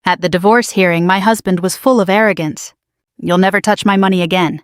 At the divorce hearing, my husband was full of arrogance. "You'll never touch my money again."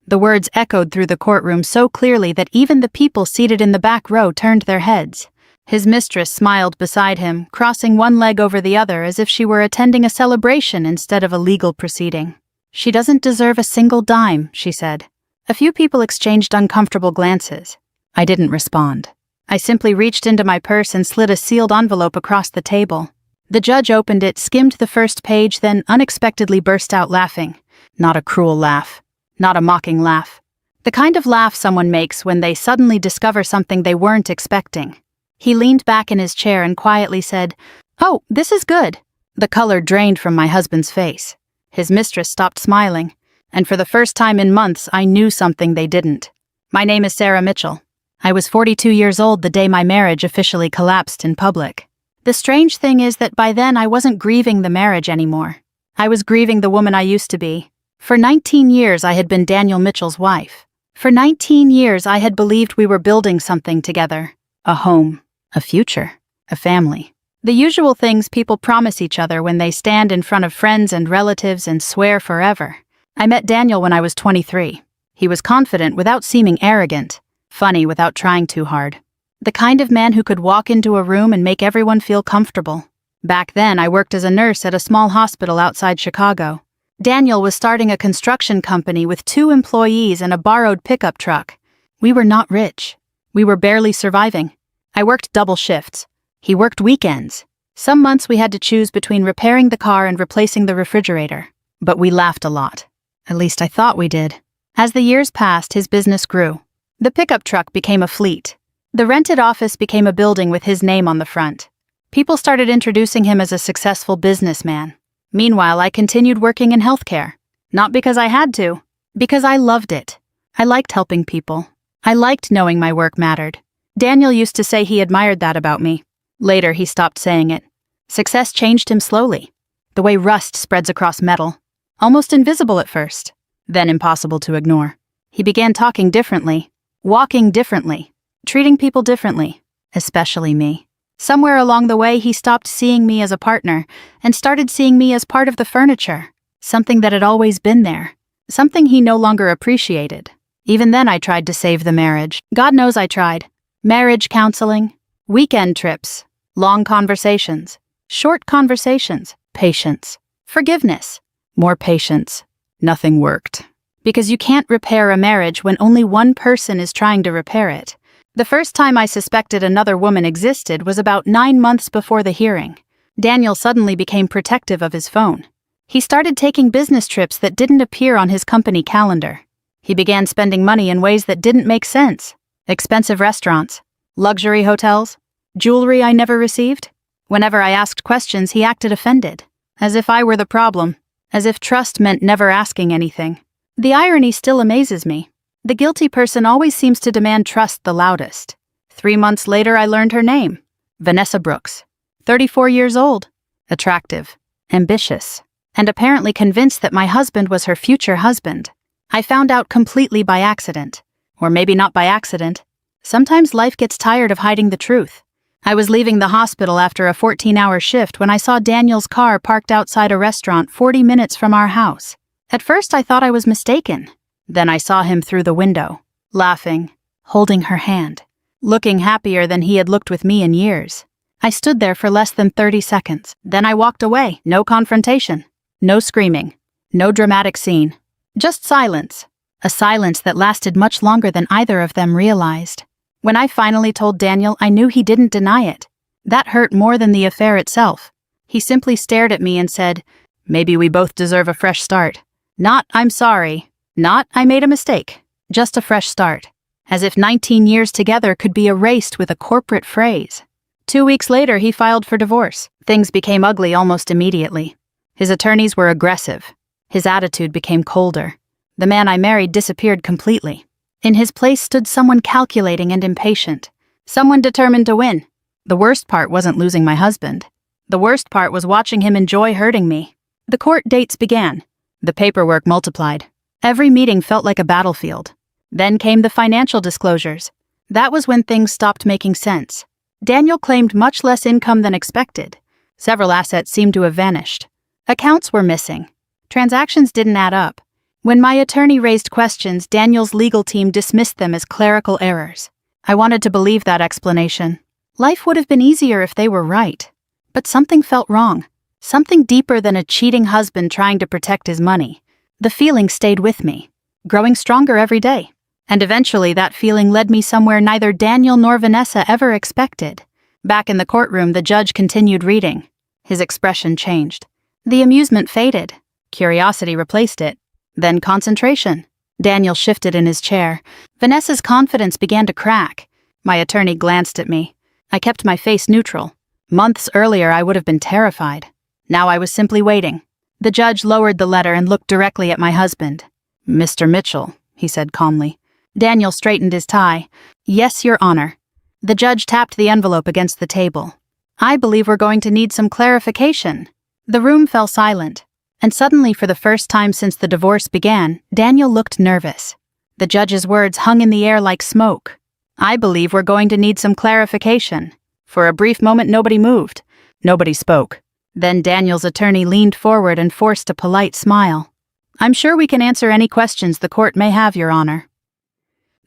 The words echoed through the courtroom so clearly that even the people seated in the back row turned their heads. His mistress smiled beside him, crossing one leg over the other as if she were attending a celebration instead of a legal proceeding. "She doesn't deserve a single dime," she said. A few people exchanged uncomfortable glances. I didn't respond. I simply reached into my purse and slid a sealed envelope across the table. The judge opened it, skimmed the first page, then unexpectedly burst out laughing. Not a cruel laugh. Not a mocking laugh. The kind of laugh someone makes when they suddenly discover something they weren't expecting. He leaned back in his chair and quietly said, "Oh, this is good." The color drained from my husband's face. His mistress stopped smiling, and for the first time in months I knew something they didn't. "My name is Sarah Mitchell. I was 42 years old the day my marriage officially collapsed in public. The strange thing is that by then I wasn't grieving the marriage anymore. I was grieving the woman I used to be. For 19 years I had been Daniel Mitchell's wife. For 19 years I had believed we were building something together. A home, a future, a family. The usual things people promise each other when they stand in front of friends and relatives and swear forever. I met Daniel when I was 23. He was confident without seeming arrogant, funny without trying too hard. The kind of man who could walk into a room and make everyone feel comfortable. Back then, I worked as a nurse at a small hospital outside Chicago. Daniel was starting a construction company with 2 employees and a borrowed pickup truck. We were not rich. We were barely surviving. I worked double shifts. He worked weekends. Some months we had to choose between repairing the car and replacing the refrigerator. But we laughed a lot. At least I thought we did. As the years passed, his business grew. The pickup truck became a fleet. The rented office became a building with his name on the front. People started introducing him as a successful businessman. Meanwhile, I continued working in healthcare. Not because I had to, because I loved it. I liked helping people. I liked knowing my work mattered. Daniel used to say he admired that about me. Later, he stopped saying it. Success changed him slowly. The way rust spreads across metal. Almost invisible at first, then impossible to ignore. He began talking differently, walking differently, treating people differently, especially me. Somewhere along the way, he stopped seeing me as a partner and started seeing me as part of the furniture, something that had always been there, something he no longer appreciated. Even then, I tried to save the marriage. God knows I tried. Marriage counseling, weekend trips, long conversations, short conversations, patience, forgiveness, more patience. Nothing worked. Because you can't repair a marriage when only one person is trying to repair it. The first time I suspected another woman existed was about 9 months before the hearing. Daniel suddenly became protective of his phone. He started taking business trips that didn't appear on his company calendar. He began spending money in ways that didn't make sense. Expensive restaurants, luxury hotels, jewelry I never received. Whenever I asked questions, he acted offended, as if I were the problem, as if trust meant never asking anything. The irony still amazes me. The guilty person always seems to demand trust the loudest. 3 months later, I learned her name. Vanessa Brooks. 34 years old. Attractive. Ambitious. And apparently convinced that my husband was her future husband. I found out completely by accident. Or maybe not by accident. Sometimes life gets tired of hiding the truth. I was leaving the hospital after a 14-hour shift when I saw Daniel's car parked outside a restaurant 40 minutes from our house. At first, I thought I was mistaken. Then I saw him through the window, laughing, holding her hand, looking happier than he had looked with me in years. I stood there for less than 30 seconds. Then I walked away. No confrontation. No screaming. No dramatic scene. Just silence. A silence that lasted much longer than either of them realized. When I finally told Daniel, I knew he didn't deny it. That hurt more than the affair itself. He simply stared at me and said, "Maybe we both deserve a fresh start." Not, "I'm sorry." Not, "I made a mistake." Just a fresh start. As if 19 years together could be erased with a corporate phrase. 2 weeks later, he filed for divorce. Things became ugly almost immediately. His attorneys were aggressive. His attitude became colder. The man I married disappeared completely. In his place stood someone calculating and impatient. Someone determined to win. The worst part wasn't losing my husband. The worst part was watching him enjoy hurting me. The court dates began. The paperwork multiplied. Every meeting felt like a battlefield. Then came the financial disclosures. That was when things stopped making sense. Daniel claimed much less income than expected. Several assets seemed to have vanished. Accounts were missing. Transactions didn't add up. When my attorney raised questions, Daniel's legal team dismissed them as clerical errors. I wanted to believe that explanation. Life would have been easier if they were right. But something felt wrong. Something deeper than a cheating husband trying to protect his money. The feeling stayed with me, growing stronger every day. And eventually that feeling led me somewhere neither Daniel nor Vanessa ever expected. Back in the courtroom, the judge continued reading. His expression changed. The amusement faded. Curiosity replaced it. Then concentration. Daniel shifted in his chair. Vanessa's confidence began to crack. My attorney glanced at me. I kept my face neutral. Months earlier, I would have been terrified. Now I was simply waiting. The judge lowered the letter and looked directly at my husband. "Mr. Mitchell," he said calmly. Daniel straightened his tie. "Yes, Your Honor." The judge tapped the envelope against the table. "I believe we're going to need some clarification." The room fell silent. And suddenly, for the first time since the divorce began, Daniel looked nervous. The judge's words hung in the air like smoke. "I believe we're going to need some clarification." For a brief moment, nobody moved. Nobody spoke. Then Daniel's attorney leaned forward and forced a polite smile. "I'm sure we can answer any questions the court may have, Your Honor."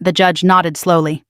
The judge nodded slowly.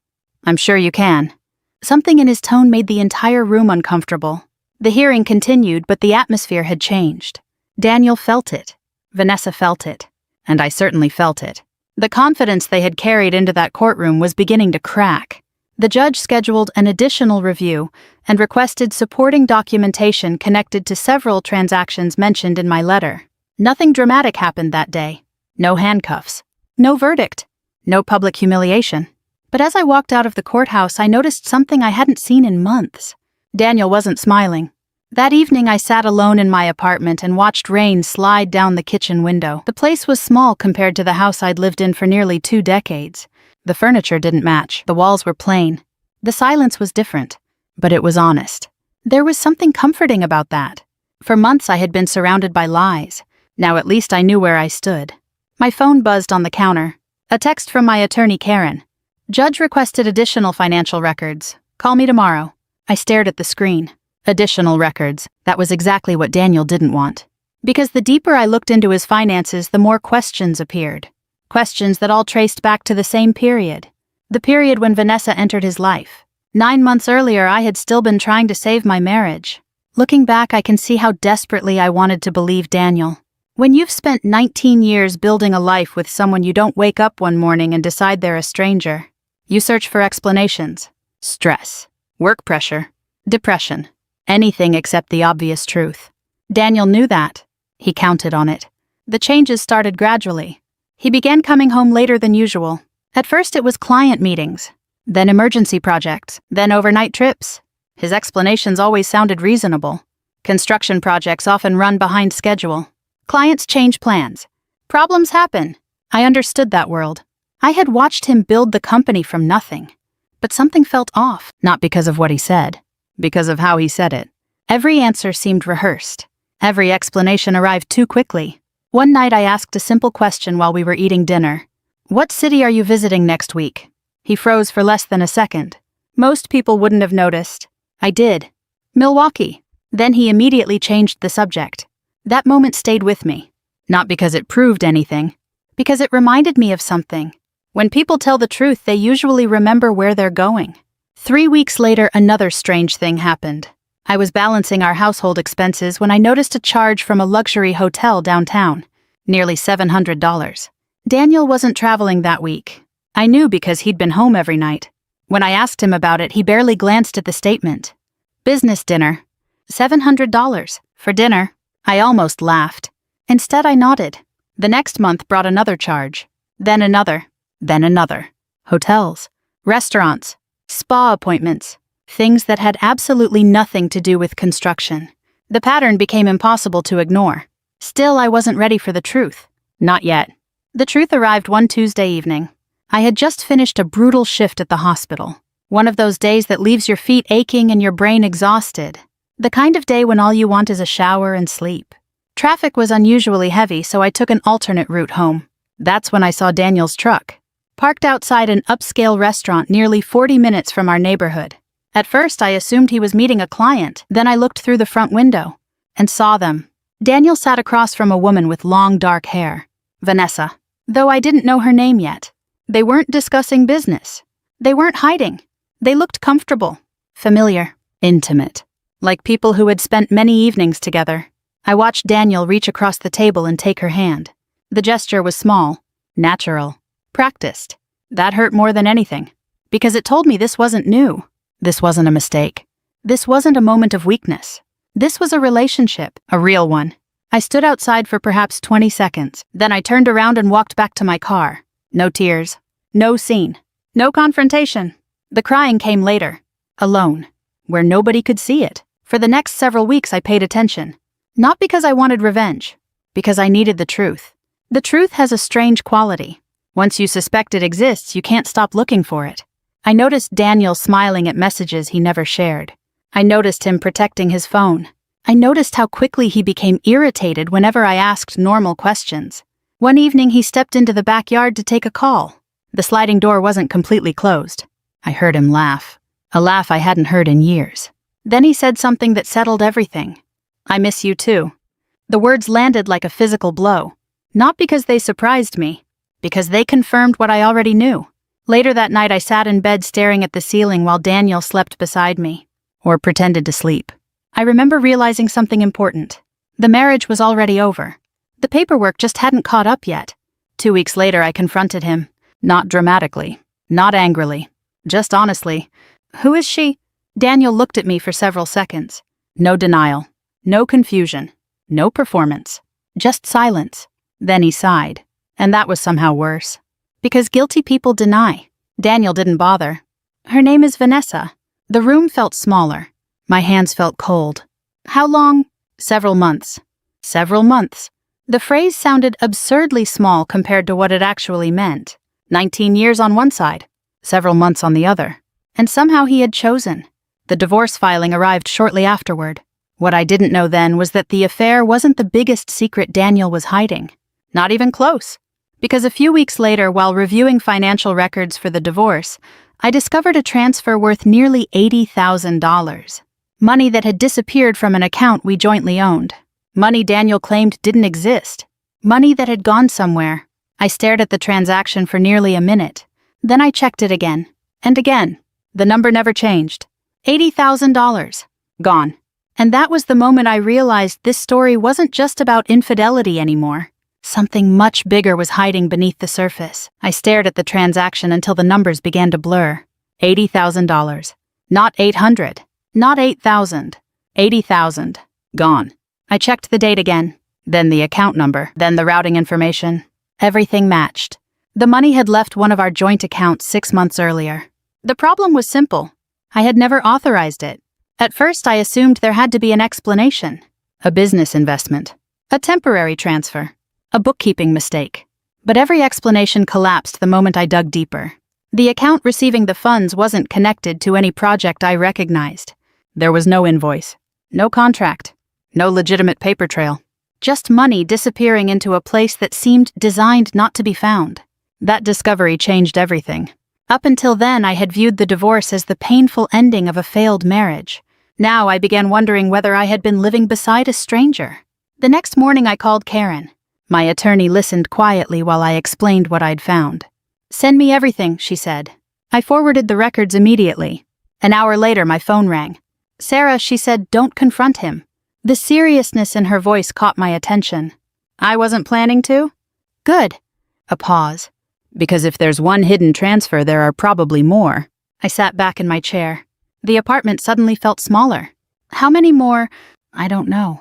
"I'm sure you can." Something in his tone made the entire room uncomfortable. The hearing continued, but the atmosphere had changed. Daniel felt it. Vanessa felt it. And I certainly felt it. The confidence they had carried into that courtroom was beginning to crack. The judge scheduled an additional review and requested supporting documentation connected to several transactions mentioned in my letter. Nothing dramatic happened that day. No handcuffs. No verdict. No public humiliation. But as I walked out of the courthouse, I noticed something I hadn't seen in months. Daniel wasn't smiling. That evening, I sat alone in my apartment and watched rain slide down the kitchen window. The place was small compared to the house I'd lived in for nearly 2 decades. The furniture didn't match. The walls were plain. The silence was different, but it was honest. There was something comforting about that. For months, I had been surrounded by lies. Now at least I knew where I stood. My phone buzzed on the counter. A text from my attorney, Karen. "Judge requested additional financial records. Call me tomorrow." I stared at the screen. Additional records. That was exactly what Daniel didn't want. Because the deeper I looked into his finances, the more questions appeared. Questions that all traced back to the same period. The period when Vanessa entered his life. 9 months earlier, I had still been trying to save my marriage. Looking back, I can see how desperately I wanted to believe Daniel. When you've spent 19 years building a life with someone, you don't wake up one morning and decide they're a stranger. You search for explanations. Stress. Work pressure. Depression. Anything except the obvious truth. Daniel knew that. He counted on it. The changes started gradually. He began coming home later than usual. At first it was client meetings, then emergency projects, then overnight trips. His explanations always sounded reasonable. Construction projects often run behind schedule. Clients change plans. Problems happen. I understood that world. I had watched him build the company from nothing. But something felt off, not because of what he said. Because of how he said it. Every answer seemed rehearsed. Every explanation arrived too quickly. One night I asked a simple question while we were eating dinner. "What city are you visiting next week?" He froze for less than a second. Most people wouldn't have noticed. I did. "Milwaukee." Then he immediately changed the subject. That moment stayed with me. Not because it proved anything. Because it reminded me of something. When people tell the truth, they usually remember where they're going. 3 weeks later, another strange thing happened. I was balancing our household expenses when I noticed a charge from a luxury hotel downtown. Nearly $700. Daniel wasn't traveling that week. I knew because he'd been home every night. When I asked him about it, he barely glanced at the statement. "Business dinner. $700. For dinner." I almost laughed. Instead, I nodded. The next month brought another charge. Then another. Then another. Hotels. Restaurants. Spa appointments. Things that had absolutely nothing to do with construction. The pattern became impossible to ignore. Still, I wasn't ready for the truth. Not yet. The truth arrived one Tuesday evening. I had just finished a brutal shift at the hospital. One of those days that leaves your feet aching and your brain exhausted. The kind of day when all you want is a shower and sleep. Traffic was unusually heavy, so I took an alternate route home. That's when I saw Daniel's truck, parked outside an upscale restaurant nearly 40 minutes from our neighborhood. At first, I assumed he was meeting a client. Then I looked through the front window and saw them. Daniel sat across from a woman with long dark hair. Vanessa. Though I didn't know her name yet. They weren't discussing business. They weren't hiding. They looked comfortable, familiar, intimate, like people who had spent many evenings together. I watched Daniel reach across the table and take her hand. The gesture was small, natural, practiced. That hurt more than anything, because it told me this wasn't new. This wasn't a mistake. This wasn't a moment of weakness. This was a relationship, a real one. I stood outside for perhaps 20 seconds, then I turned around and walked back to my car. No tears, no scene, no confrontation. The crying came later, alone, where nobody could see it. For the next several weeks I paid attention. Not because I wanted revenge, because I needed the truth. The truth has a strange quality. Once you suspect it exists, you can't stop looking for it. I noticed Daniel smiling at messages he never shared. I noticed him protecting his phone. I noticed how quickly he became irritated whenever I asked normal questions. One evening he stepped into the backyard to take a call. The sliding door wasn't completely closed. I heard him laugh, a laugh I hadn't heard in years. Then he said something that settled everything. I miss you too. The words landed like a physical blow. Not because they surprised me, because they confirmed what I already knew. Later that night I sat in bed staring at the ceiling while Daniel slept beside me, or pretended to sleep. I remember realizing something important. The marriage was already over. The paperwork just hadn't caught up yet. 2 weeks later I confronted him, not dramatically, not angrily, just honestly. Who is she? Daniel looked at me for several seconds. No denial, no confusion, no performance, just silence. Then he sighed, and that was somehow worse. Because guilty people deny. Daniel didn't bother. Her name is Vanessa. The room felt smaller. My hands felt cold. How long? Several months. Several months. The phrase sounded absurdly small compared to what it actually meant. 19 years on one side, several months on the other. And somehow he had chosen. The divorce filing arrived shortly afterward. What I didn't know then was that the affair wasn't the biggest secret Daniel was hiding. Not even close. Because a few weeks later, while reviewing financial records for the divorce, I discovered a transfer worth nearly $80,000. Money that had disappeared from an account we jointly owned. Money Daniel claimed didn't exist. Money that had gone somewhere. I stared at the transaction for nearly a minute. Then I checked it again. And again. The number never changed. $80,000. Gone. And that was the moment I realized this story wasn't just about infidelity anymore. Something much bigger was hiding beneath the surface. I stared at the transaction until the numbers began to blur. $80,000. Not 800. Not 8,000. 80,000. Gone. I checked the date again, then the account number, then the routing information. Everything matched. The money had left one of our joint accounts 6 months earlier. The problem was simple. I had never authorized it. At first I assumed there had to be an explanation. A business investment. A temporary transfer. A bookkeeping mistake. But every explanation collapsed the moment I dug deeper. The account receiving the funds wasn't connected to any project I recognized. There was no invoice, no contract, no legitimate paper trail. Just money disappearing into a place that seemed designed not to be found. That discovery changed everything. Up until then, I had viewed the divorce as the painful ending of a failed marriage. Now I began wondering whether I had been living beside a stranger. The next morning I called Karen. My attorney listened quietly while I explained what I'd found. "Send me everything," she said. I forwarded the records immediately. An hour later, my phone rang. "Sarah," she said, "don't confront him." The seriousness in her voice caught my attention. "I wasn't planning to?" "Good." A pause. "Because if there's one hidden transfer, there are probably more." I sat back in my chair. The apartment suddenly felt smaller. How many more? I don't know.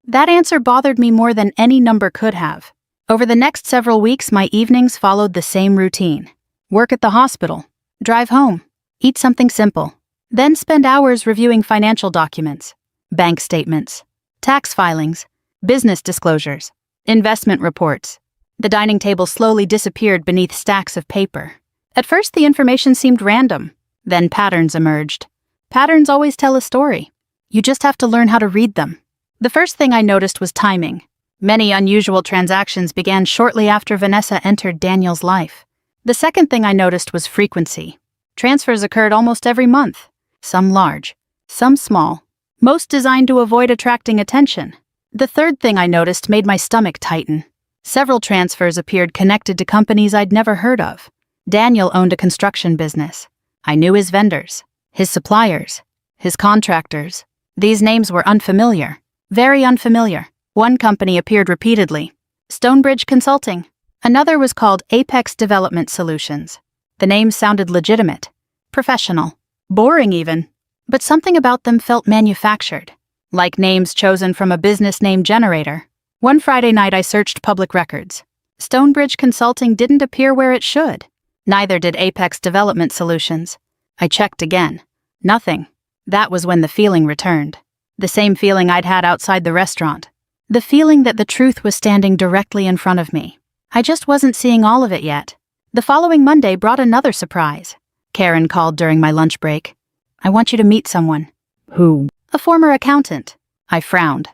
That answer bothered me more than any number could have. Over the next several weeks, my evenings followed the same routine. Work at the hospital, drive home, eat something simple, then spend hours reviewing financial documents, bank statements, tax filings, business disclosures, investment reports. The dining table slowly disappeared beneath stacks of paper. At first, the information seemed random. Then patterns emerged. Patterns always tell a story. You just have to learn how to read them. The first thing I noticed was timing. Many unusual transactions began shortly after Vanessa entered Daniel's life. The second thing I noticed was frequency. Transfers occurred almost every month. Some large, some small, most designed to avoid attracting attention. The third thing I noticed made my stomach tighten. Several transfers appeared connected to companies I'd never heard of. Daniel owned a construction business. I knew his vendors, his suppliers, his contractors. These names were unfamiliar, very unfamiliar. One company appeared repeatedly: Stonebridge Consulting. Another was called Apex Development Solutions. The names sounded legitimate, professional, boring even, but something about them felt manufactured, like names chosen from a business name generator. One Friday night I searched public records. Stonebridge Consulting didn't appear where it should. Neither did Apex Development Solutions. I checked again. Nothing. That was when the feeling returned. The same feeling I'd had outside the restaurant. The feeling that the truth was standing directly in front of me. I just wasn't seeing all of it yet. The following Monday brought another surprise. Karen called during my lunch break. "I want you to meet someone." Who? "A former accountant." I frowned.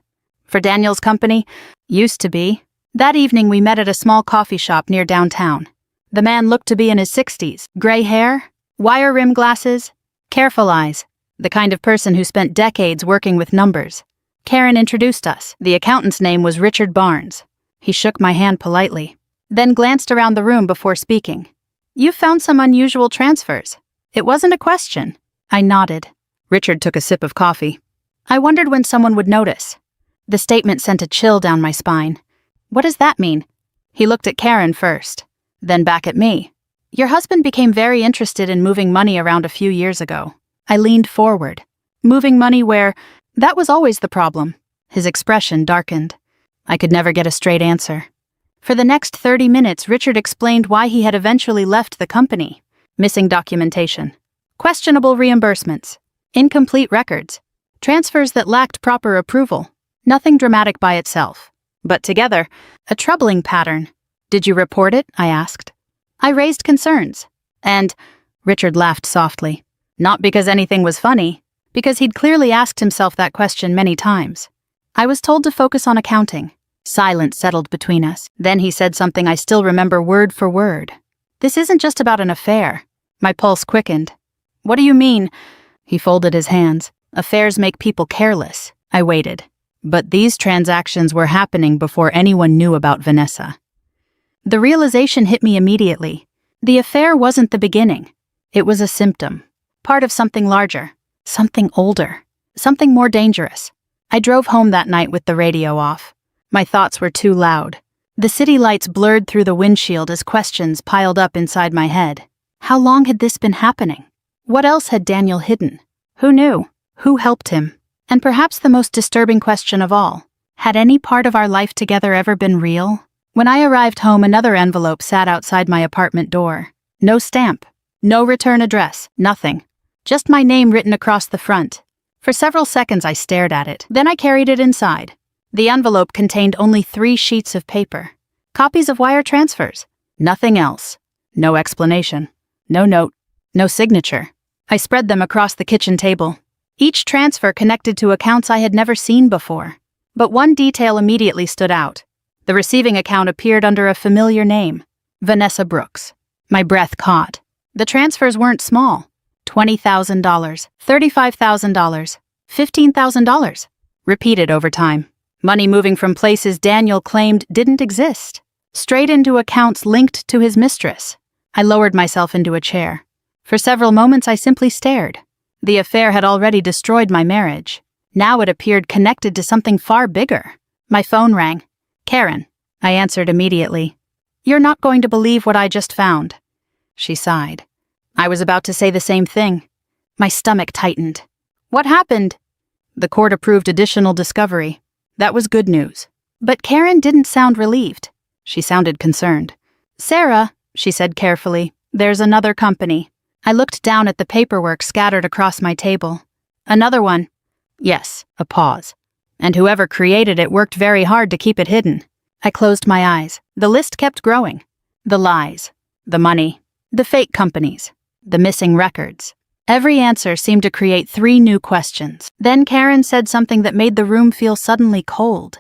"For Daniel's company?" "Used to be." That evening we met at a small coffee shop near downtown. The man looked to be in his 60s, gray hair, wire-rimmed glasses, careful eyes, the kind of person who spent decades working with numbers. Karen introduced us. The accountant's name was Richard Barnes. He shook my hand politely, then glanced around the room before speaking. "You've found some unusual transfers." It wasn't a question. I nodded. Richard took a sip of coffee. I wondered when someone would notice. The statement sent a chill down my spine. "What does that mean?" He looked at Karen first, then back at me. "Your husband became very interested in moving money around a few years ago." I leaned forward. "Moving money where?" That was always the problem. His expression darkened. I could never get a straight answer. For the next 30 minutes, Richard explained why he had eventually left the company. Missing documentation, questionable reimbursements, incomplete records, transfers that lacked proper approval. Nothing dramatic by itself, but together, a troubling pattern. "Did you report it?" I asked. I raised concerns. And Richard laughed softly. Not because anything was funny, because he'd clearly asked himself that question many times. I was told to focus on accounting. Silence settled between us. Then he said something I still remember word for word. "This isn't just about an affair." My pulse quickened. "What do you mean?" He folded his hands. "Affairs make people careless." I waited. But these transactions were happening before anyone knew about Vanessa. The realization hit me immediately. The affair wasn't the beginning. It was a symptom, part of something larger, something older, something more dangerous. I drove home that night with the radio off. My thoughts were too loud. The city lights blurred through the windshield as questions piled up inside my head. How long had this been happening? What else had Daniel hidden? Who knew? Who helped him? And perhaps the most disturbing question of all, had any part of our life together ever been real? When I arrived home, another envelope sat outside my apartment door. No stamp, no return address, nothing. Just my name written across the front. For several seconds I stared at it, then I carried it inside. The envelope contained only 3 sheets of paper. Copies of wire transfers. Nothing else. No explanation. No note. No signature. I spread them across the kitchen table. Each transfer connected to accounts I had never seen before. But one detail immediately stood out. The receiving account appeared under a familiar name, Vanessa Brooks. My breath caught. The transfers weren't small. $20,000, $35,000, $15,000. Repeated over time. Money moving from places Daniel claimed didn't exist. Straight into accounts linked to his mistress. I lowered myself into a chair. For several moments I simply stared. The affair had already destroyed my marriage. Now it appeared connected to something far bigger. My phone rang. "Karen." I answered immediately. "You're not going to believe what I just found." She sighed. I was about to say the same thing. My stomach tightened. "What happened?" "The court approved additional discovery." That was good news. But Karen didn't sound relieved. She sounded concerned. "Sarah," she said carefully, "there's another company." I looked down at the paperwork scattered across my table. "Another one?" "Yes," a pause. "And whoever created it worked very hard to keep it hidden." I closed my eyes. The list kept growing. The lies, the money, the fake companies, the missing records. Every answer seemed to create 3 new questions. Then Karen said something that made the room feel suddenly cold.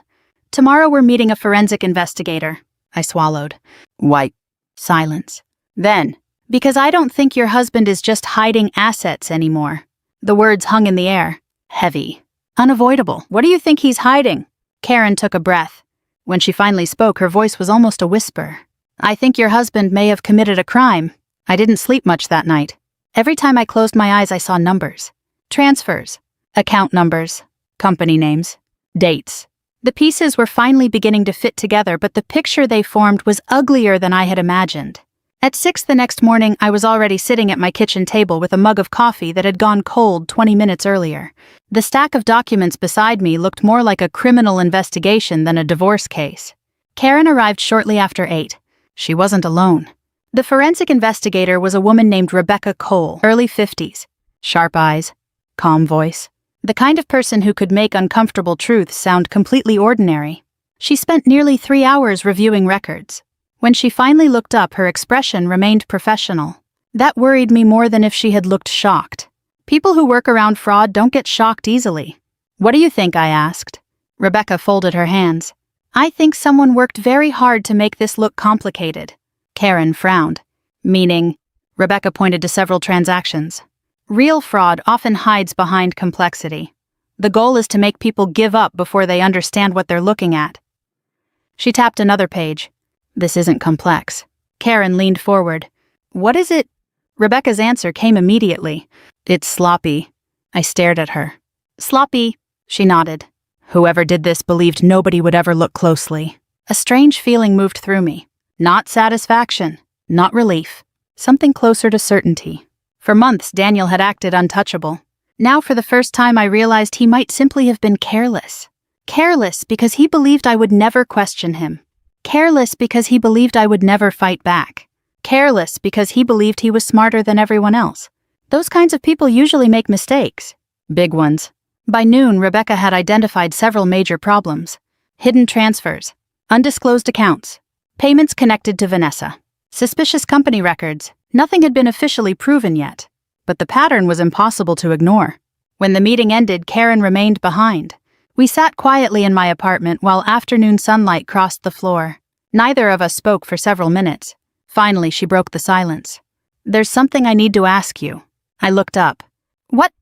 "Tomorrow we're meeting a forensic investigator." I swallowed. "Why?" Silence. Then, "Because I don't think your husband is just hiding assets anymore." The words hung in the air. Heavy. Unavoidable. "What do you think he's hiding?" Karen took a breath. When she finally spoke, her voice was almost a whisper. I think your husband may have committed a crime. I didn't sleep much that night. Every time I closed my eyes, I saw numbers. Transfers. Account numbers. Company names. Dates. The pieces were finally beginning to fit together, but the picture they formed was uglier than I had imagined. At 6 the next morning, I was already sitting at my kitchen table with a mug of coffee that had gone cold 20 minutes earlier. The stack of documents beside me looked more like a criminal investigation than a divorce case. Karen arrived shortly after 8. She wasn't alone. The forensic investigator was a woman named Rebecca Cole, early 50s. Sharp eyes, calm voice. The kind of person who could make uncomfortable truths sound completely ordinary. She spent nearly 3 hours reviewing records. When she finally looked up, her expression remained professional. That worried me more than if she had looked shocked. People who work around fraud don't get shocked easily. What do you think? I asked. Rebecca folded her hands. I think someone worked very hard to make this look complicated. Karen frowned. Meaning? Rebecca pointed to several transactions. Real fraud often hides behind complexity. The goal is to make people give up before they understand what they're looking at. She tapped another page. This isn't complex. Karen leaned forward. What is it? Rebecca's answer came immediately. It's sloppy. I stared at her. Sloppy, she nodded. Whoever did this believed nobody would ever look closely. A strange feeling moved through me. Not satisfaction, not relief. Something closer to certainty. For months, Daniel had acted untouchable. Now, for the first time, I realized he might simply have been careless. Careless because he believed I would never question him. Careless because he believed I would never fight back. Careless because he believed he was smarter than everyone else. Those kinds of people usually make mistakes. Big ones. By noon, Rebecca had identified several major problems. Hidden transfers. Undisclosed accounts. Payments connected to Vanessa. Suspicious company records. Nothing had been officially proven yet. But the pattern was impossible to ignore. When the meeting ended, Karen remained behind. We sat quietly in my apartment while afternoon sunlight crossed the floor. Neither of us spoke for several minutes. Finally, she broke the silence. There's something I need to ask you. I looked up. What?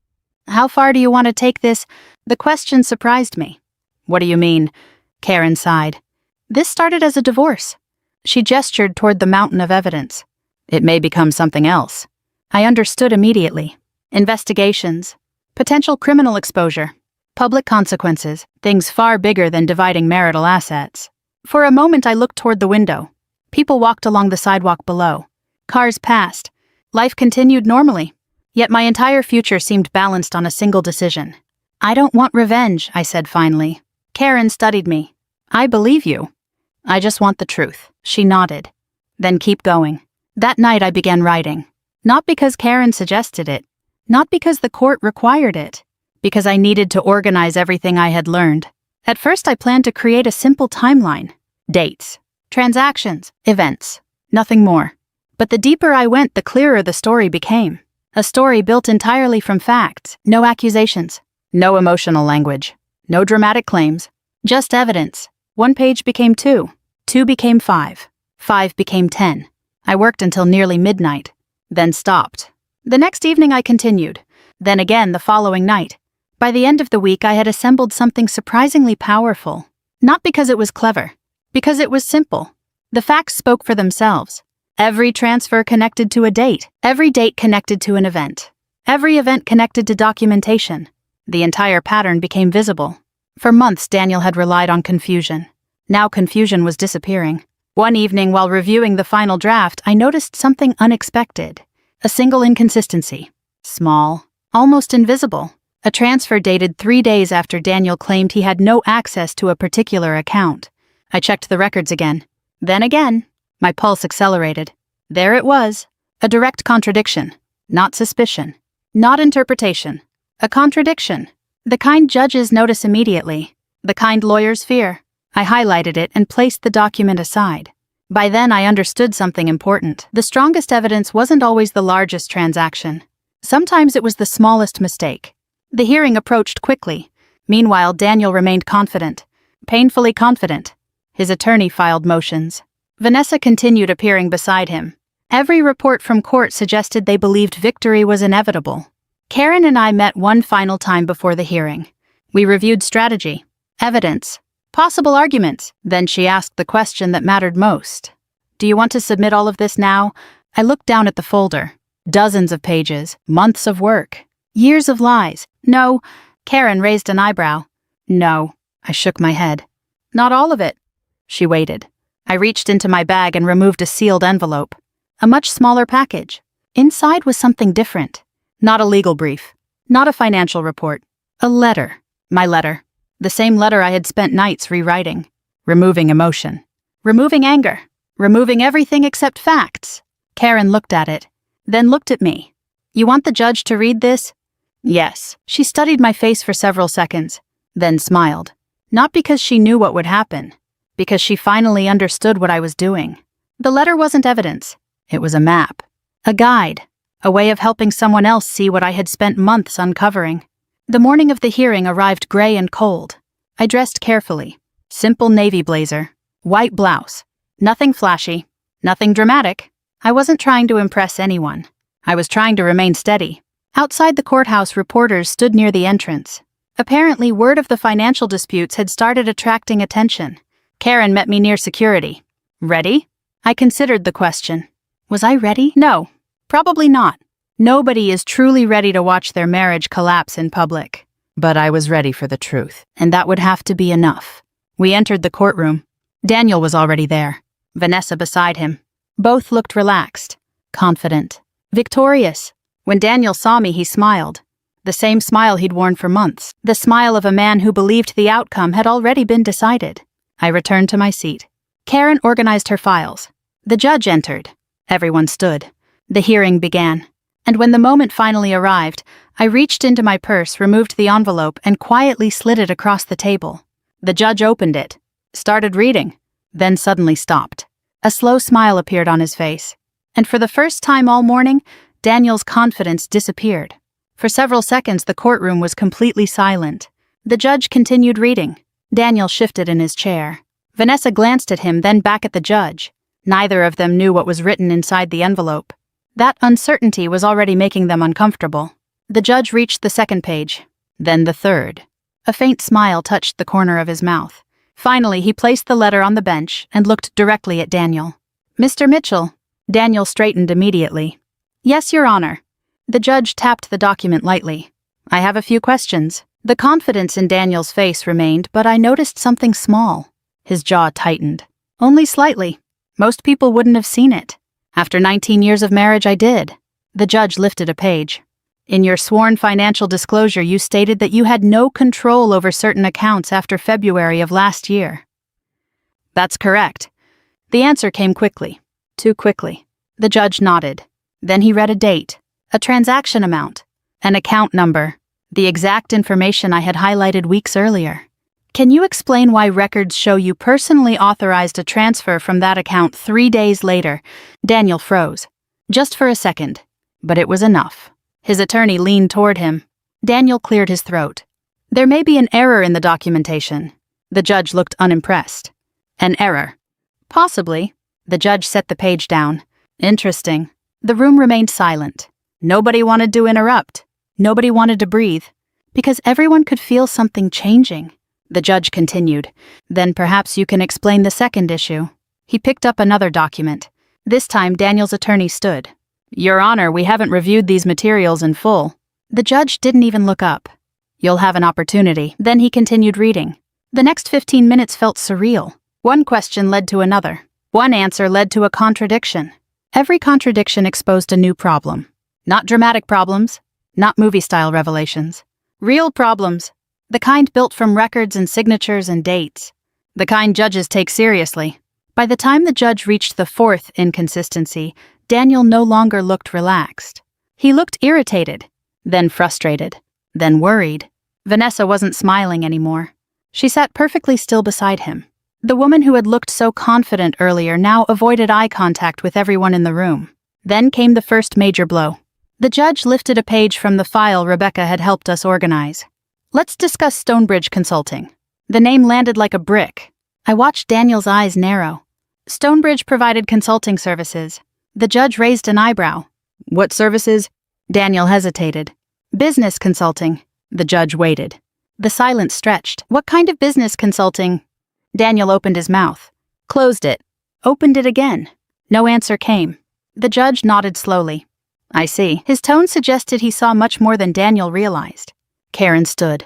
How far do you want to take this? The question surprised me. What do you mean? Karen sighed. This started as a divorce. She gestured toward the mountain of evidence. It may become something else. I understood immediately. Investigations. Potential criminal exposure. Public consequences, things far bigger than dividing marital assets. For a moment I looked toward the window. People walked along the sidewalk below. Cars passed. Life continued normally. Yet my entire future seemed balanced on a single decision. I don't want revenge, I said finally. Karen studied me. I believe you. I just want the truth. She nodded. Then keep going. That night I began writing. Not because Karen suggested it. Not because the court required it. Because I needed to organize everything I had learned. At first I planned to create a simple timeline. Dates. Transactions. Events. Nothing more. But the deeper I went, the clearer the story became. A story built entirely from facts. No accusations. No emotional language. No dramatic claims. Just evidence. 1 page became 2. 2 became 5. 5 became 10. I worked until nearly midnight. Then stopped. The next evening I continued. Then again the following night. By the end of the week, I had assembled something surprisingly powerful. Not because it was clever. Because it was simple. The facts spoke for themselves. Every transfer connected to a date. Every date connected to an event. Every event connected to documentation. The entire pattern became visible. For months, Daniel had relied on confusion. Now confusion was disappearing. One evening, while reviewing the final draft, I noticed something unexpected. A single inconsistency. Small. Almost invisible. A transfer dated 3 days after Daniel claimed he had no access to a particular account. I checked the records again. Then again. My pulse accelerated. There it was. A direct contradiction. Not suspicion. Not interpretation. A contradiction. The kind judges notice immediately. The kind lawyers fear. I highlighted it and placed the document aside. By then I understood something important. The strongest evidence wasn't always the largest transaction. Sometimes it was the smallest mistake. The hearing approached quickly. Meanwhile, Daniel remained confident. Painfully confident. His attorney filed motions. Vanessa continued appearing beside him. Every report from court suggested they believed victory was inevitable. Karen and I met one final time before the hearing. We reviewed strategy, evidence, Possible arguments. Then she asked the question that mattered most. Do you want to submit all of this now? I looked down at the folder. Dozens of pages, months of work, years of lies. No. Karen raised an eyebrow. No. I shook my head. Not all of it. She waited. I reached into my bag and removed a sealed envelope. A much smaller package. Inside was something different. Not a legal brief. Not a financial report. A letter. My letter. The same letter I had spent nights rewriting. Removing emotion. Removing anger. Removing everything except facts. Karen looked at it, then looked at me. You want the judge to read this? Yes. She studied my face for several seconds, then smiled. Not because she knew what would happen, because she finally understood what I was doing. The letter wasn't evidence. It was a map. A guide. A way of helping someone else see what I had spent months uncovering. The morning of the hearing arrived gray and cold. I dressed carefully. Simple navy blazer. White blouse. Nothing flashy. Nothing dramatic. I wasn't trying to impress anyone. I was trying to remain steady. Outside the courthouse, reporters stood near the entrance. Apparently, word of the financial disputes had started attracting attention. Karen met me near security. Ready? I considered the question. Was I ready? No. Probably not. Nobody is truly ready to watch their marriage collapse in public. But I was ready for the truth, and that would have to be enough. We entered the courtroom. Daniel was already there. Vanessa beside him. Both looked relaxed, confident, victorious. When Daniel saw me, he smiled. The same smile he'd worn for months. The smile of a man who believed the outcome had already been decided. I returned to my seat. Karen organized her files. The judge entered. Everyone stood. The hearing began. And when the moment finally arrived, I reached into my purse, removed the envelope, and quietly slid it across the table. The judge opened it, started reading, then suddenly stopped. A slow smile appeared on his face. And for the first time all morning, Daniel's confidence disappeared. For several seconds, the courtroom was completely silent. The judge continued reading. Daniel shifted in his chair. Vanessa glanced at him, then back at the judge. Neither of them knew what was written inside the envelope. That uncertainty was already making them uncomfortable. The judge reached the second page, then the third. A faint smile touched the corner of his mouth. Finally, he placed the letter on the bench and looked directly at Daniel. Mr. Mitchell. Daniel straightened immediately. Yes, Your Honor. The judge tapped the document lightly. I have a few questions. The confidence in Daniel's face remained, but I noticed something small. His jaw tightened. Only slightly. Most people wouldn't have seen it. After 19 years of marriage, I did. The judge lifted a page. In your sworn financial disclosure, you stated that you had no control over certain accounts after February of last year. That's correct. The answer came quickly. Too quickly. The judge nodded. Then he read a date, a transaction amount, an account number, the exact information I had highlighted weeks earlier. Can you explain why records show you personally authorized a transfer from that account 3 days later? Daniel froze. Just for a second. But it was enough. His attorney leaned toward him. Daniel cleared his throat. There may be an error in the documentation. The judge looked unimpressed. An error. Possibly. The judge set the page down. Interesting. The room remained silent. Nobody wanted to interrupt. Nobody wanted to breathe. Because everyone could feel something changing. The judge continued. Then perhaps you can explain the second issue. He picked up another document. This time Daniel's attorney stood. Your Honor, we haven't reviewed these materials in full. The judge didn't even look up. You'll have an opportunity. Then he continued reading. The next 15 minutes felt surreal. One question led to another. One answer led to a contradiction. Every contradiction exposed a new problem. Not dramatic problems, not movie-style revelations. Real problems. The kind built from records and signatures and dates. The kind judges take seriously. By the time the judge reached the fourth inconsistency, Daniel no longer looked relaxed. He looked irritated, then frustrated, then worried. Vanessa wasn't smiling anymore. She sat perfectly still beside him. The woman who had looked so confident earlier now avoided eye contact with everyone in the room. Then came the first major blow. The judge lifted a page from the file Rebecca had helped us organize. Let's discuss Stonebridge Consulting. The name landed like a brick. I watched Daniel's eyes narrow. Stonebridge provided consulting services. The judge raised an eyebrow. What services? Daniel hesitated. Business consulting. The judge waited. The silence stretched. What kind of business consulting? Daniel opened his mouth, closed it, opened it again. No answer came. The judge nodded slowly. I see. His tone suggested he saw much more than Daniel realized. Karen stood.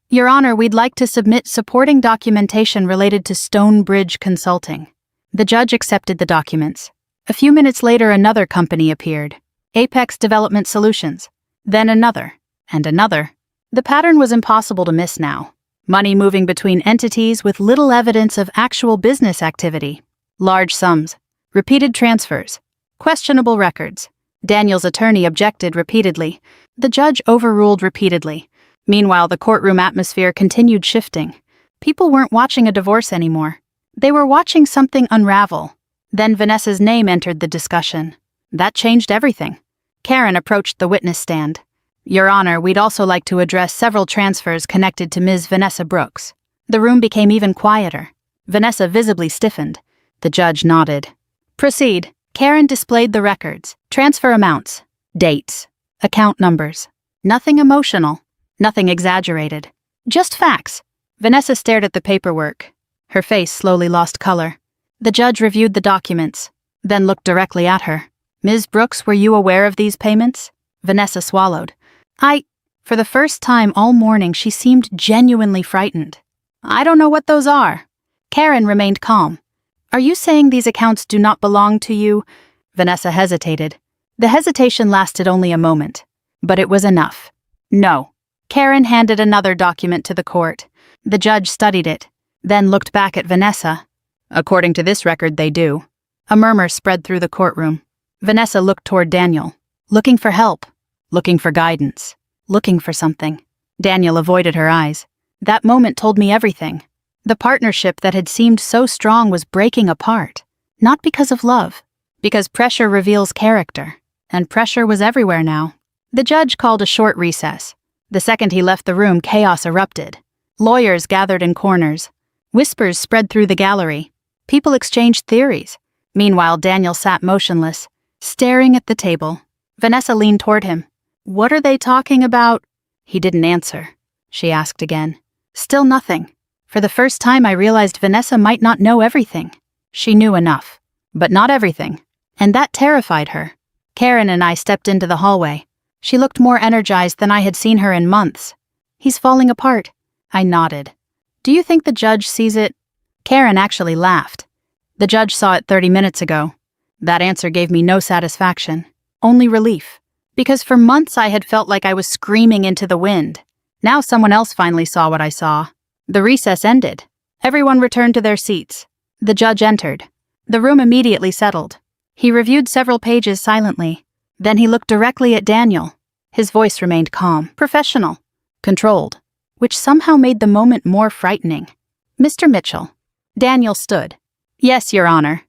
Your Honor, we'd like to submit supporting documentation related to Stonebridge Consulting. The judge accepted the documents. A few minutes later, another company appeared. Apex Development Solutions. Then another. And another. The pattern was impossible to miss now. Money moving between entities with little evidence of actual business activity. Large sums. Repeated transfers. Questionable records. Daniel's attorney objected repeatedly. The judge overruled repeatedly. Meanwhile, the courtroom atmosphere continued shifting. People weren't watching a divorce anymore. They were watching something unravel. Then Vanessa's name entered the discussion. That changed everything. Karen approached the witness stand. Your Honor, we'd also like to address several transfers connected to Ms. Vanessa Brooks. The room became even quieter. Vanessa visibly stiffened. The judge nodded. Proceed. Karen displayed the records, transfer amounts, dates, account numbers. Nothing emotional. Nothing exaggerated. Just facts. Vanessa stared at the paperwork. Her face slowly lost color. The judge reviewed the documents, then looked directly at her. Ms. Brooks, were you aware of these payments? Vanessa swallowed. For the first time all morning, she seemed genuinely frightened. I don't know what those are. Karen remained calm. Are you saying these accounts do not belong to you? Vanessa hesitated. The hesitation lasted only a moment, but it was enough. No. Karen handed another document to the court. The judge studied it, then looked back at Vanessa. According to this record, they do. A murmur spread through the courtroom. Vanessa looked toward Daniel, looking for help, looking for guidance, looking for something. Daniel avoided her eyes. That moment told me everything. The partnership that had seemed so strong was breaking apart, not because of love, because pressure reveals character, and pressure was everywhere now. The judge called a short recess. The second he left the room, chaos erupted. Lawyers gathered in corners. Whispers spread through the gallery. People exchanged theories. Meanwhile, Daniel sat motionless, staring at the table. Vanessa leaned toward him. What are they talking about? He didn't answer. She asked again. Still nothing. For the first time, I realized Vanessa might not know everything. She knew enough, but not everything. And that terrified her. Karen and I stepped into the hallway. She looked more energized than I had seen her in months. He's falling apart. I nodded. Do you think the judge sees it? Karen actually laughed. The judge saw it 30 minutes ago. That answer gave me no satisfaction, only relief. Because for months I had felt like I was screaming into the wind. Now someone else finally saw what I saw. The recess ended. Everyone returned to their seats. The judge entered. The room immediately settled. He reviewed several pages silently. Then he looked directly at Daniel. His voice remained calm, professional, controlled, which somehow made the moment more frightening. Mr. Mitchell. Daniel stood. Yes, Your Honor.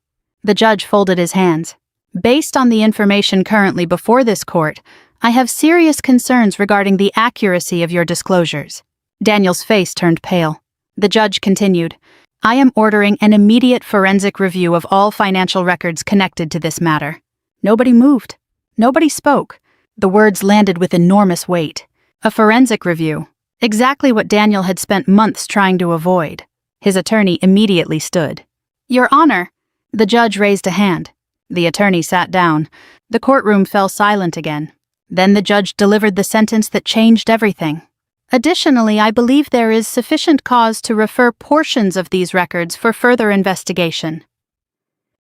The judge folded his hands. Based on the information currently before this court, I have serious concerns regarding the accuracy of your disclosures. Daniel's face turned pale. The judge continued. I am ordering an immediate forensic review of all financial records connected to this matter. Nobody moved. Nobody spoke. The words landed with enormous weight. A forensic review. Exactly what Daniel had spent months trying to avoid. His attorney immediately stood. Your Honor. The judge raised a hand. The attorney sat down. The courtroom fell silent again. Then the judge delivered the sentence that changed everything. Additionally, I believe there is sufficient cause to refer portions of these records for further investigation.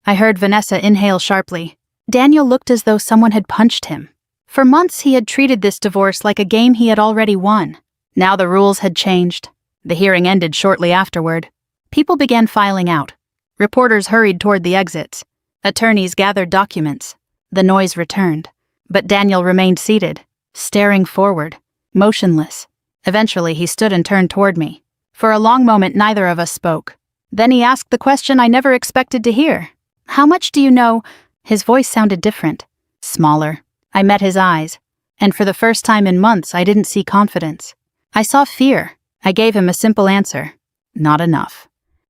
I heard Vanessa inhale sharply. Daniel looked as though someone had punched him. For months he had treated this divorce like a game he had already won. Now the rules had changed. The hearing ended shortly afterward. People began filing out. Reporters hurried toward the exits. Attorneys gathered documents. The noise returned. But Daniel remained seated, staring forward, motionless. Eventually he stood and turned toward me. For a long moment neither of us spoke. Then he asked the question I never expected to hear. How much do you know? His voice sounded different, smaller. I met his eyes, and for the first time in months I didn't see confidence. I saw fear. I gave him a simple answer. Not enough.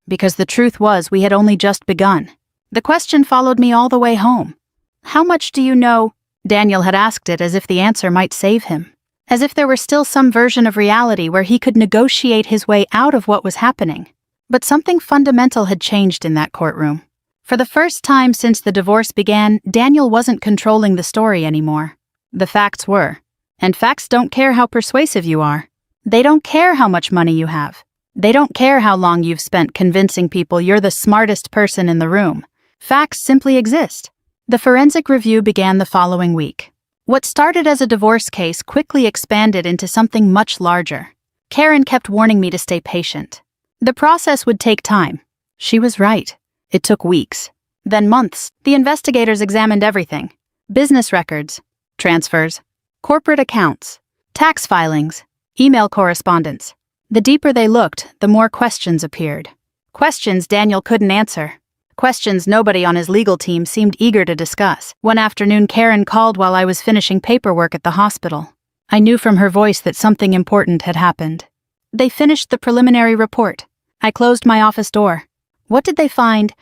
Because the truth was we had only just begun. The question followed me all the way home. How much do you know? Daniel had asked it as if the answer might save him. As if there were still some version of reality where he could negotiate his way out of what was happening. But something fundamental had changed in that courtroom. For the first time since the divorce began, Daniel wasn't controlling the story anymore. The facts were. And facts don't care how persuasive you are. They don't care how much money you have. They don't care how long you've spent convincing people you're the smartest person in the room. Facts simply exist. The forensic review began the following week. What started as a divorce case quickly expanded into something much larger. Karen kept warning me to stay patient. The process would take time. She was right. It took weeks. Then months. The investigators examined everything. Business records, transfers, corporate accounts, tax filings, email correspondence. The deeper they looked, the more questions appeared. Questions Daniel couldn't answer. Questions nobody on his legal team seemed eager to discuss. One afternoon, Karen called while I was finishing paperwork at the hospital. I knew from her voice that something important had happened. They finished the preliminary report. I closed my office door. What did they find?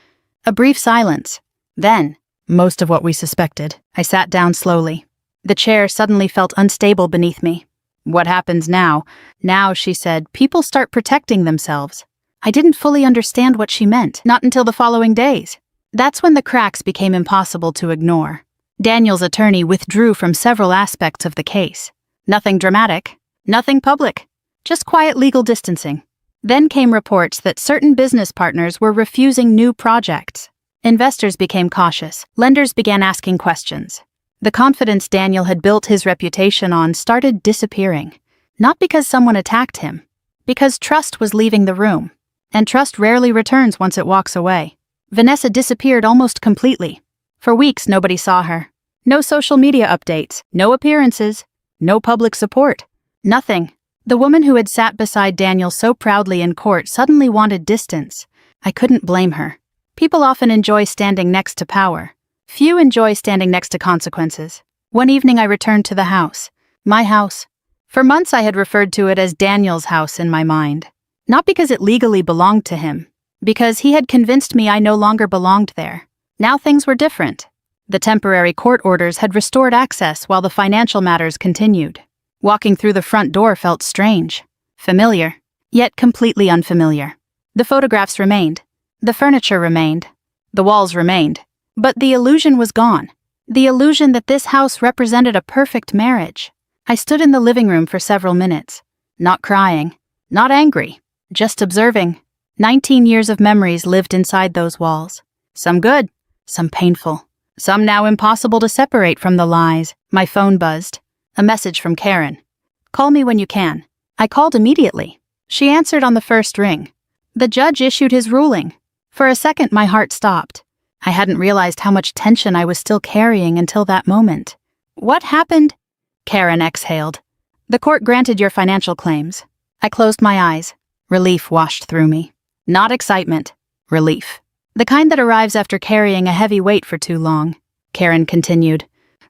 A brief silence. Then, most of what we suspected. I sat down slowly. The chair suddenly felt unstable beneath me. What happens now? Now, she said, people start protecting themselves. I didn't fully understand what she meant, not until the following days. That's when the cracks became impossible to ignore. Daniel's attorney withdrew from several aspects of the case. Nothing dramatic, nothing public, just quiet legal distancing. Then came reports that certain business partners were refusing new projects. Investors became cautious. Lenders began asking questions. The confidence Daniel had built his reputation on started disappearing. Not because someone attacked him, because trust was leaving the room. And trust rarely returns once it walks away. Vanessa disappeared almost completely. For weeks, nobody saw her. No social media updates, no appearances, no public support. Nothing. The woman who had sat beside Daniel so proudly in court suddenly wanted distance. I couldn't blame her. People often enjoy standing next to power. Few enjoy standing next to consequences. One evening I returned to the house. My house. For months I had referred to it as Daniel's house in my mind. Not because it legally belonged to him. Because he had convinced me I no longer belonged there. Now things were different. The temporary court orders had restored access while the financial matters continued. Walking through the front door felt strange. Familiar. Yet completely unfamiliar. The photographs remained. The furniture remained. The walls remained. But the illusion was gone. The illusion that this house represented a perfect marriage. I stood in the living room for several minutes. Not crying. Not angry. Just observing. 19 years of memories lived inside those walls. Some good. Some painful. Some now impossible to separate from the lies. My phone buzzed. A message from Karen. Call me when you can. I called immediately. She answered on the first ring. The judge issued his ruling. For a second, my heart stopped. I hadn't realized how much tension I was still carrying until that moment. What happened? Karen exhaled. The court granted your financial claims. I closed my eyes. Relief washed through me. Not excitement. Relief. The kind that arrives after carrying a heavy weight for too long. Karen continued.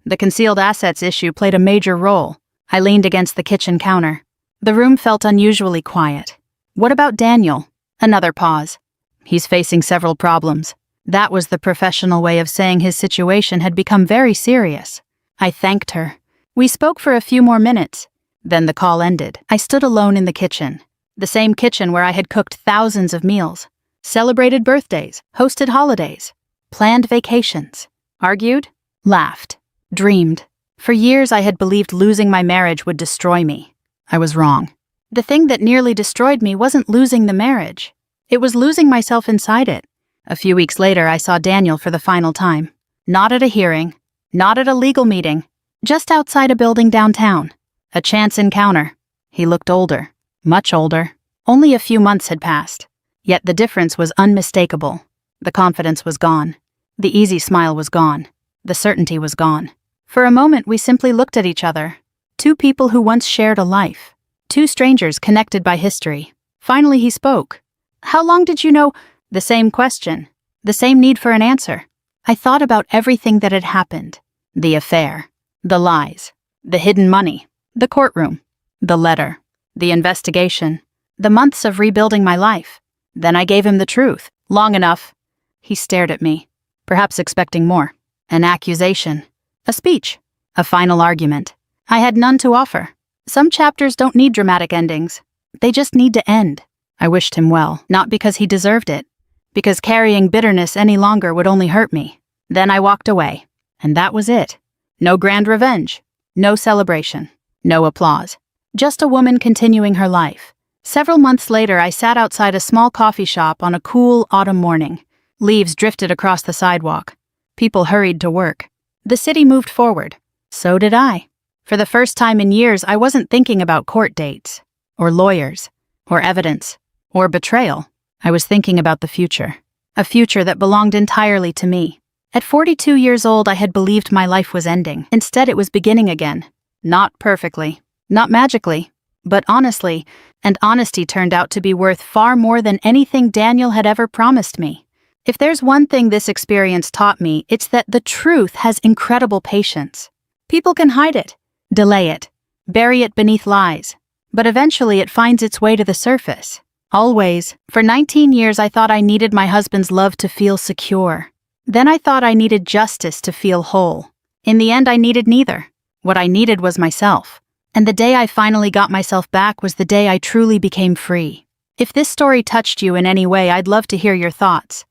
The concealed assets issue played a major role. I leaned against the kitchen counter. The room felt unusually quiet. What about Daniel? Another pause. He's facing several problems. That was the professional way of saying his situation had become very serious. I thanked her. We spoke for a few more minutes. Then the call ended. I stood alone in the kitchen. The same kitchen where I had cooked thousands of meals. Celebrated birthdays, hosted holidays, planned vacations, argued, laughed, dreamed. For years I had believed losing my marriage would destroy me. I was wrong. The thing that nearly destroyed me wasn't losing the marriage. It was losing myself inside it. A few weeks later, I saw Daniel for the final time. Not at a hearing, not at a legal meeting, just outside a building downtown. A chance encounter. He looked older, much older. Only a few months had passed. Yet the difference was unmistakable. The confidence was gone. The easy smile was gone. The certainty was gone. For a moment, we simply looked at each other. Two people who once shared a life. Two strangers connected by history. Finally, he spoke. How long did you know? The same question. The same need for an answer. I thought about everything that had happened. The affair. The lies. The hidden money. The courtroom. The letter. The investigation. The months of rebuilding my life. Then I gave him the truth. Long enough. He stared at me, perhaps expecting more. An accusation. A speech. A final argument. I had none to offer. Some chapters don't need dramatic endings. They just need to end. I wished him well, not because he deserved it, because carrying bitterness any longer would only hurt me. Then I walked away, and that was it. No grand revenge, no celebration, no applause. Just a woman continuing her life. Several months later, I sat outside a small coffee shop on a cool autumn morning. Leaves drifted across the sidewalk. People hurried to work. The city moved forward. So did I. For the first time in years, I wasn't thinking about court dates, or lawyers, or evidence, or betrayal. I was thinking about the future. A future that belonged entirely to me. At 42 years old, I had believed my life was ending. Instead, it was beginning again. Not perfectly, not magically, but honestly, and honesty turned out to be worth far more than anything Daniel had ever promised me. If there's one thing this experience taught me, it's that the truth has incredible patience. People can hide it, delay it, bury it beneath lies, but eventually it finds its way to the surface. Always. For 19 years, I thought I needed my husband's love to feel secure. Then I thought I needed justice to feel whole. In the end, I needed neither. What I needed was myself. And the day I finally got myself back was the day I truly became free. If this story touched you in any way, I'd love to hear your thoughts.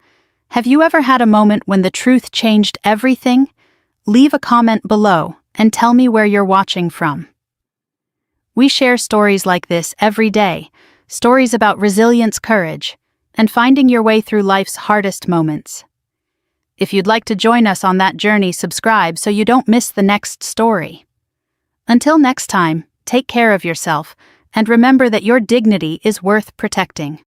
Have you ever had a moment when the truth changed everything? Leave a comment below and tell me where you're watching from. We share stories like this every day, stories about resilience, courage, and finding your way through life's hardest moments. If you'd like to join us on that journey, subscribe so you don't miss the next story. Until next time, take care of yourself and remember that your dignity is worth protecting.